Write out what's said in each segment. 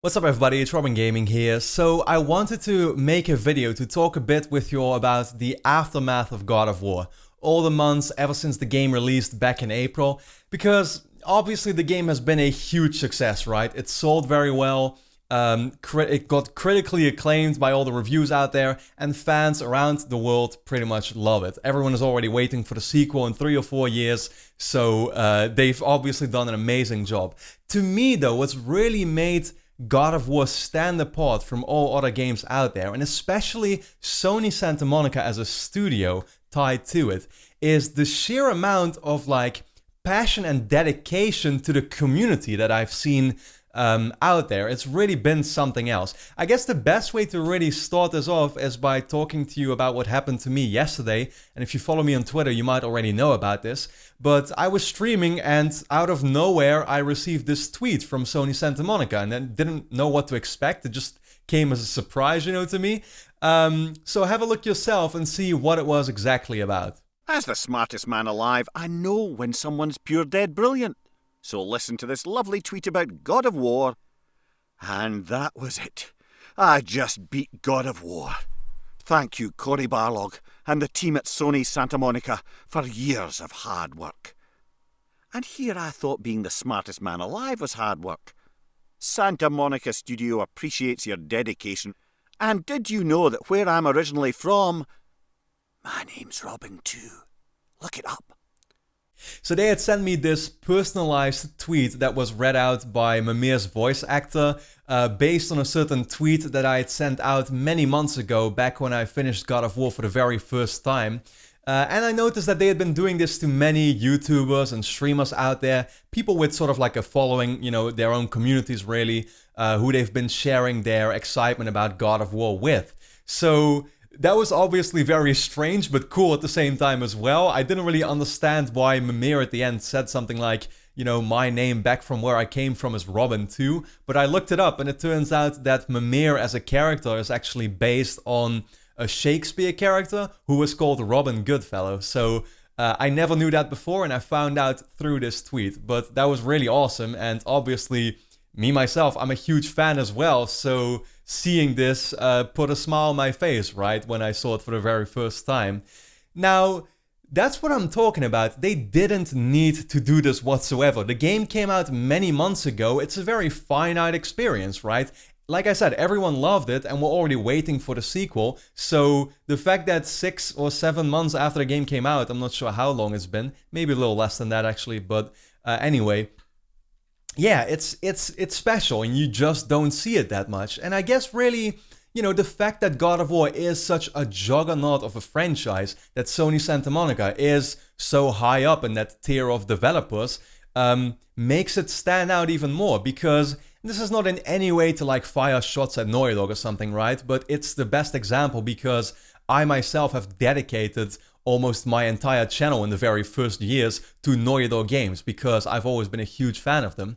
What's up everybody, it's Robin Gaming here. So I wanted to make a video to talk a bit with you all about the aftermath of God of War. All the months ever since the game released back in April, because obviously the game has been a huge success, right? It sold very well, it got critically acclaimed by all the reviews out there, and fans around the world pretty much love it. Everyone is already waiting for the sequel in 3 or 4 years, so they've obviously done an amazing job. To me though, what's really made God of War stand apart from all other games out there, and especially Sony Santa Monica as a studio tied to it, is the sheer amount of passion and dedication to the community that I've seen out there. It's really been something else. I guess the best way to really start this off is by talking to you about what happened to me yesterday. And if you follow me on Twitter, you might already know about this. But I was streaming and out of nowhere, I received this tweet from Sony Santa Monica and then didn't know what to expect. It just came as a surprise, to me. So have a look yourself and see what it was exactly about. As the smartest man alive, I know when someone's pure dead brilliant. So listen to this lovely tweet about God of War. And that was it. I just beat God of War. Thank you, Cory Barlog, and the team at Sony Santa Monica for years of hard work. And here I thought being the smartest man alive was hard work. Santa Monica Studio appreciates your dedication. And did you know that where I'm originally from, my name's Robin too. Look it up. So they had sent me this personalized tweet that was read out by Mimir's voice actor, based on a certain tweet that I had sent out many months ago, back when I finished God of War for the very first time. And I noticed that they had been doing this to many YouTubers and streamers out there, people with sort of like a following, their own communities really, who they've been sharing their excitement about God of War with. So that was obviously very strange, but cool at the same time as well. I didn't really understand why Mimir at the end said something like, my name back from where I came from is Robin too. But I looked it up and it turns out that Mimir as a character is actually based on a Shakespeare character who was called Robin Goodfellow. So I never knew that before and I found out through this tweet. But that was really awesome, and obviously me myself, I'm a huge fan as well, so seeing this put a smile on my face, right, when I saw it for the very first time. Now, that's what I'm talking about. They didn't need to do this whatsoever. The game came out many months ago. It's a very finite experience, right? Like I said, everyone loved it and we're already waiting for the sequel. So the fact that 6 or 7 months after the game came out, I'm not sure how long it's been, maybe a little less than that actually, but anyway, yeah, it's special and you just don't see it that much. And I guess really, the fact that God of War is such a juggernaut of a franchise, that Sony Santa Monica is so high up in that tier of developers, makes it stand out even more. Because this is not in any way to fire shots at Naughty Dog or something, right? But it's the best example because I myself have dedicated almost my entire channel in the very first years to Naughty Dog games because I've always been a huge fan of them.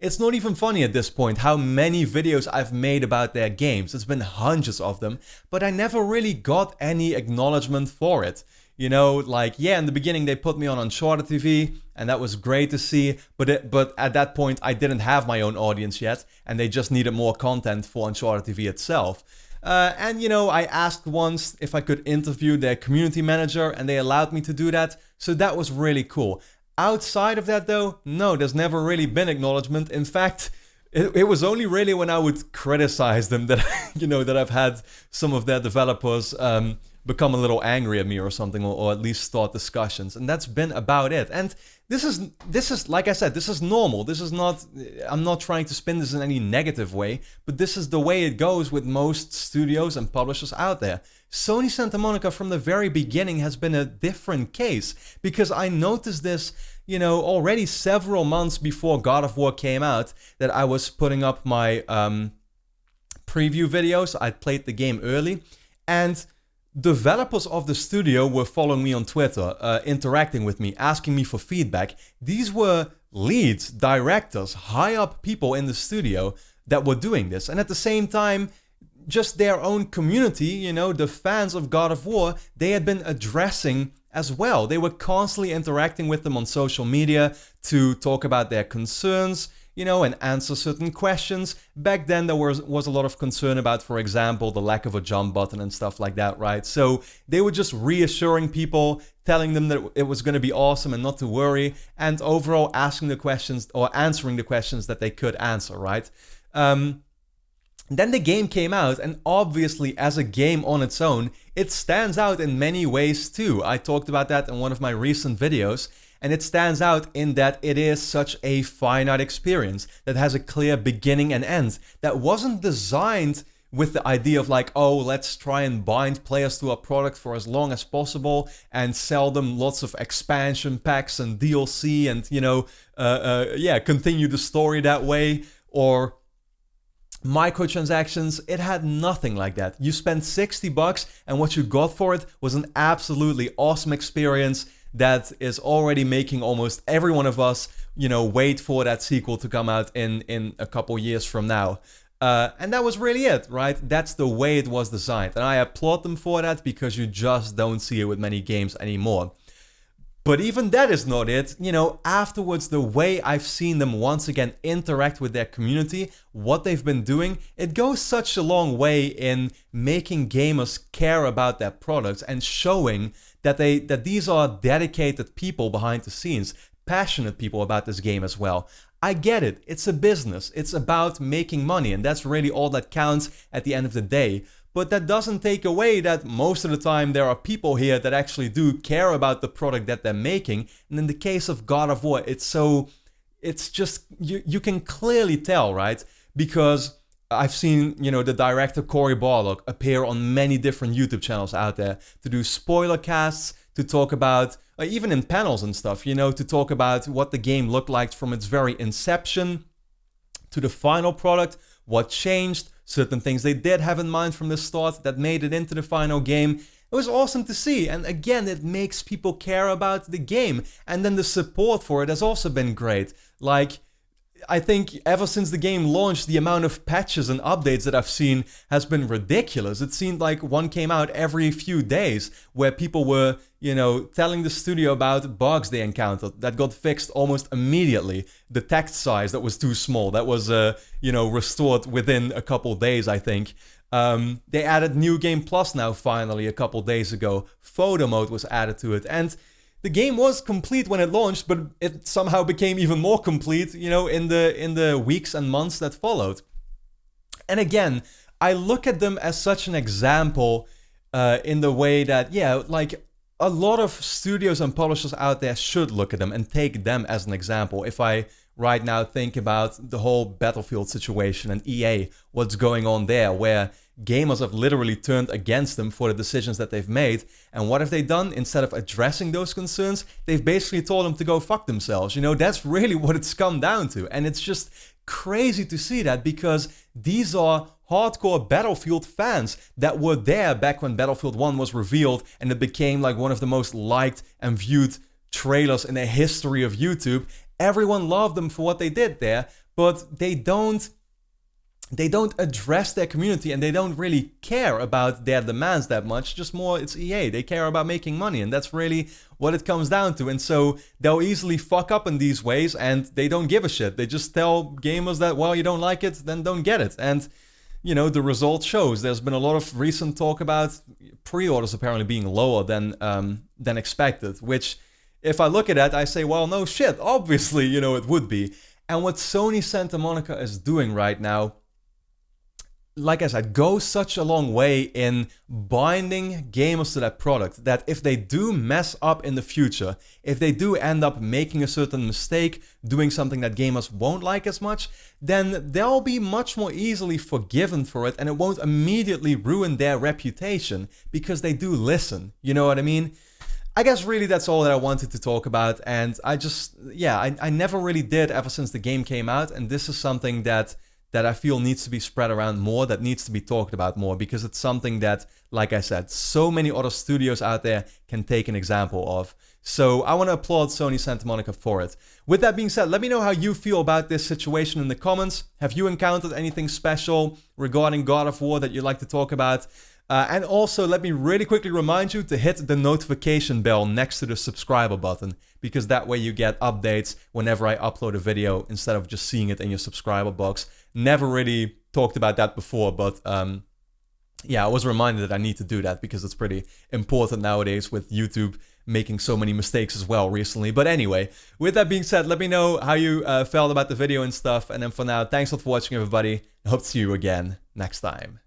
It's not even funny at this point how many videos I've made about their games. It's been hundreds of them, but I never really got any acknowledgement for it. In the beginning they put me on Uncharted TV, and that was great to see, but at that point I didn't have my own audience yet, and they just needed more content for Uncharted TV itself. I asked once if I could interview their community manager and they allowed me to do that, so that was really cool. Outside of that though, no, there's never really been acknowledgement. In fact, it was only really when I would criticize them that, that I've had some of their developers become a little angry at me or something, or at least start discussions, and that's been about it. And this is like I said, this is normal. This is not, I'm not trying to spin this in any negative way, but this is the way it goes with most studios and publishers out there. Sony Santa Monica from the very beginning has been a different case, because I noticed this, already several months before God of War came out, that I was putting up my preview videos. I played the game early, and developers of the studio were following me on Twitter, interacting with me, asking me for feedback. These were leads, directors, high up people in the studio that were doing this. And at the same time, just their own community, the fans of God of War, they had been addressing as well. They were constantly interacting with them on social media to talk about their concerns, and answer certain questions. Back then, there was a lot of concern about, for example, the lack of a jump button and stuff like that, right? So they were just reassuring people, telling them that it was going to be awesome and not to worry, and overall asking the questions or answering the questions that they could answer, right? Then the game came out, and obviously as a game on its own, it stands out in many ways too. I talked about that in one of my recent videos, and it stands out in that it is such a finite experience that has a clear beginning and end, that wasn't designed with the idea of like, oh, let's try and bind players to a product for as long as possible and sell them lots of expansion packs and DLC and, continue the story that way, or microtransactions. It had nothing like that. You spent $60 and what you got for it was an absolutely awesome experience that is already making almost every one of us, wait for that sequel to come out in a couple years from now. And that was really it, right? That's the way it was designed. And I applaud them for that, because you just don't see it with many games anymore. But even that is not it. Afterwards, the way I've seen them once again interact with their community, what they've been doing, it goes such a long way in making gamers care about their products and showing that these are dedicated people behind the scenes, passionate people about this game as well. I get it. It's a business. It's about making money, and that's really all that counts at the end of the day. But that doesn't take away that most of the time there are people here that actually do care about the product that they're making. And in the case of God of War, it's just, you can clearly tell, right? Because I've seen, the director Cory Barlog appear on many different YouTube channels out there to do spoiler casts, to talk about, even in panels and stuff, to talk about what the game looked like from its very inception to the final product, what changed, certain things they did have in mind from the start that made it into the final game. It was awesome to see, and again, it makes people care about the game. And then the support for it has also been great. Like, I think ever since the game launched, the amount of patches and updates that I've seen has been ridiculous. It seemed like one came out every few days, where people were, telling the studio about bugs they encountered that got fixed almost immediately. The text size that was too small, that was, restored within a couple days, I think. They added New Game Plus now finally a couple days ago. Photo mode was added to it, and the game was complete when it launched, but it somehow became even more complete, in the weeks and months that followed. And again, I look at them as such an example in the way that, a lot of studios and publishers out there should look at them and take them as an example. If I right now think about the whole Battlefield situation and EA, what's going on there, where gamers have literally turned against them for the decisions that they've made. And what have they done? Instead of addressing those concerns, they've basically told them to go fuck themselves. That's really what it's come down to. And it's just crazy to see that, because these are hardcore Battlefield fans that were there back when Battlefield 1 was revealed and it became like one of the most liked and viewed trailers in the history of YouTube. Everyone loved them for what they did there, but they don't address their community, and they don't really care about their demands that much. Just more, it's EA. They care about making money, and that's really what it comes down to. And so they'll easily fuck up in these ways, and they don't give a shit. They just tell gamers that, well, you don't like it, then don't get it. And, the result shows. There's been a lot of recent talk about pre-orders apparently being lower than expected, which, if I look at that, I say, well, no shit. Obviously, it would be. And what Sony Santa Monica is doing right now, like I said, goes such a long way in binding gamers to that product, that if they do mess up in the future, if they do end up making a certain mistake, doing something that gamers won't like as much, then they'll be much more easily forgiven for it, and it won't immediately ruin their reputation, because they do listen. You know what I mean? I guess really that's all that I wanted to talk about, and I never really did ever since the game came out, and this is something that I feel needs to be spread around more, that needs to be talked about more, because it's something that, like I said, so many other studios out there can take an example of. So I want to applaud Sony Santa Monica for it. With that being said, let me know how you feel about this situation in the comments. Have you encountered anything special regarding God of War that you'd like to talk about? And also, let me really quickly remind you to hit the notification bell next to the subscriber button, because that way you get updates whenever I upload a video instead of just seeing it in your subscriber box. Never really talked about that before, but yeah, I was reminded that I need to do that because it's pretty important nowadays with YouTube making so many mistakes as well recently. But anyway, with that being said, let me know how you felt about the video and stuff. And then for now, thanks a lot for watching, everybody. I hope to see you again next time.